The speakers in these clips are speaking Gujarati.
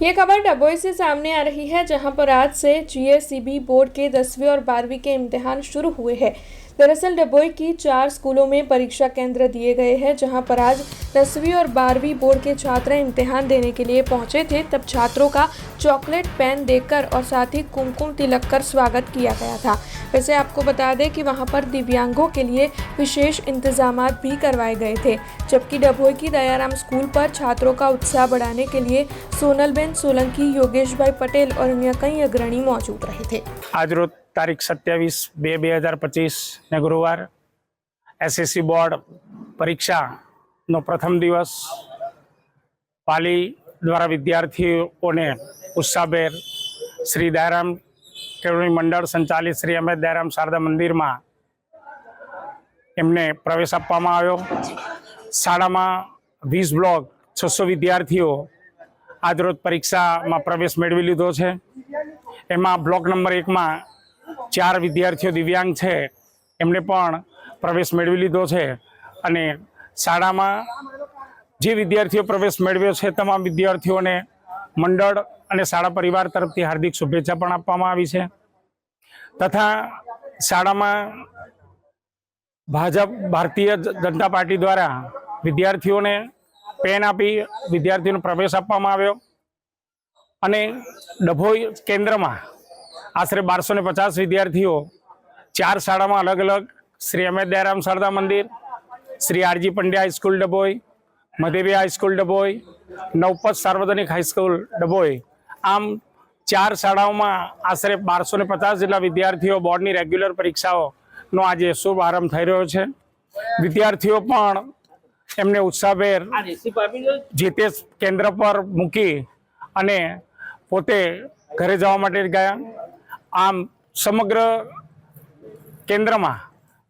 ये खबर डभोई से सामने आ रही है, जहां पर आज से जीएसईबी बोर्ड के 10वीं और 12वीं के इम्तिहान शुरू हुए हैं। दरअसल डभोई की 4 स्कूलों में परीक्षा केंद्र दिए गए हैं, जहां पर आज 10वीं और 12वीं बोर्ड के छात्र इम्तिहान देने के लिए पहुंचे थे। तब छात्रों का चॉकलेट पेन देकर और साथ ही कुमकुम तिलक कर स्वागत किया गया था। वैसे आपको बता दें कि वहां पर दिव्यांगों के लिए विशेष इंतजाम भी करवाए गए थे, जबकि डभोई की दयाराम स्कूल पर छात्रों का उत्साह बढ़ाने के लिए सोनलबेन सोलंकी, योगेश भाई पटेल और अन्य कई अग्रणी मौजूद रहे थे। आज रोज तारीख 27/2/2025 ने गुरुवार एसएससी बोर्ड परीक्षाનો પ્રથમ દિવસ પાલી દ્વારા વિદ્યાર્થીઓને ઉત્સાહભેર શ્રી દયારામ કેળવણી મંડળ સંચાલિત શ્રી અમિત દયારામ શારદા મંદિરમાં એમને પ્રવેશ આપવામાં આવ્યો। શાળામાં 20 બ્લોક 600 વિદ્યાર્થીઓ આજરોજ પરીક્ષામાં પ્રવેશ મેળવી લીધો છે। એમાં બ્લોક નંબર 1માં 4 વિદ્યાર્થીઓ દિવ્યાંગ છે, એમને પણ પ્રવેશ મેળવી લીધો છે અને શાળામાં જે વિદ્યાર્થીઓ પ્રવેશ મેળવ્યો છે તમામ વિદ્યાર્થીઓને મંડળ અને શાળા પરિવાર તરફથી હાર્દિક શુભેચ્છા પણ આપવામાં આવી છે તથા શાળામાં ભારતીય જનતા પાર્ટી દ્વારા વિદ્યાર્થીઓને પેન આપી વિદ્યાર્થીઓને પ્રવેશ આપવામાં આવ્યો અને ડભોઈ કેન્દ્રમાં આશરે 1250 વિદ્યાર્થીઓ 4 શાળામાં અલગ અલગ શ્રી અમિત દયારામ શારદા મંદિર, શ્રી આરજી પંડ્યા હાઈસ્કૂલ ડભોઈ, મધેવી હાઈસ્કૂલ ડભોઈ, નવપત સાર્વજનિક હાઈસ્કૂલ ડભોઈ, આમ 4 શાળાઓમાં આશરે 1250 જેટલા વિદ્યાર્થીઓ બોર્ડની રેગ્યુલર પરીક્ષાઓનો આજે શુભ આરંભ થઈ રહ્યો છે। વિદ્યાર્થીઓ પણ એમને ઉત્સાહભેર જે તે કેન્દ્ર પર મૂકી અને પોતે ઘરે જવા માટે ગયા। આમ સમગ્ર કેન્દ્રમાં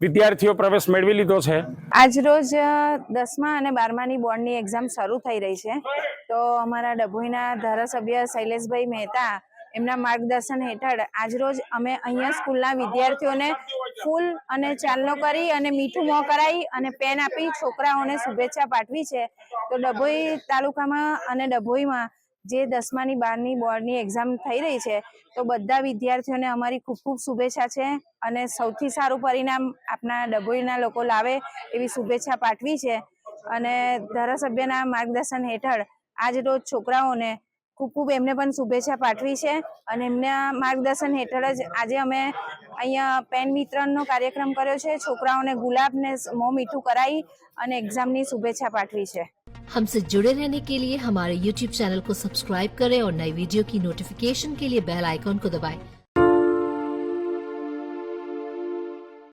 વિદ્યાર્થીઓ પ્રવેશ મેળવી લીધો છે। આજરોજ 10મા અને 12માની બોર્ડની એક્ઝામ શરૂ થઈ રહી છે, તો અમારા ડભોઈના ધારાસભ્ય શૈલેષભાઈ મહેતા એમના માર્ગદર્શન હેઠળ આજરોજ અમે અહીંયા સ્કૂલના વિદ્યાર્થીઓને ફૂલ અને ચાલનો કરી અને મીઠું મોં કરાવી અને પેન આપી છોકરાઓને શુભેચ્છા પાઠવી છે। તો ડભોઈ તાલુકામાં અને ડભોઈમાં જે 10માની 12ની બોર્ડની એક્ઝામ થઈ રહી છે, તો બધા વિદ્યાર્થીઓને અમારી ખૂબ ખૂબ શુભેચ્છા છે અને સૌથી સારું પરિણામ આપણા ડભોઈના લોકો લાવે એવી શુભેચ્છા પાઠવી છે અને ધારાસભ્યના માર્ગદર્શન હેઠળ આજ રોજ છોકરાઓને ખૂબ ખૂબ એમને પણ શુભેચ્છા પાઠવી છે અને એમના માર્ગદર્શન હેઠળ જ આજે અમે અહીંયા પેન વિતરણનો કાર્યક્રમ કર્યો છે। છોકરાઓને ગુલાબને મોં મીઠું કરાવી અને એક્ઝામની શુભેચ્છા પાઠવી છે। हमसे जुड़े रहने के लिए हमारे YouTube चैनल को सब्सक्राइब करें और नई वीडियो की नोटिफिकेशन के लिए बेल आइकॉन को दबाएं।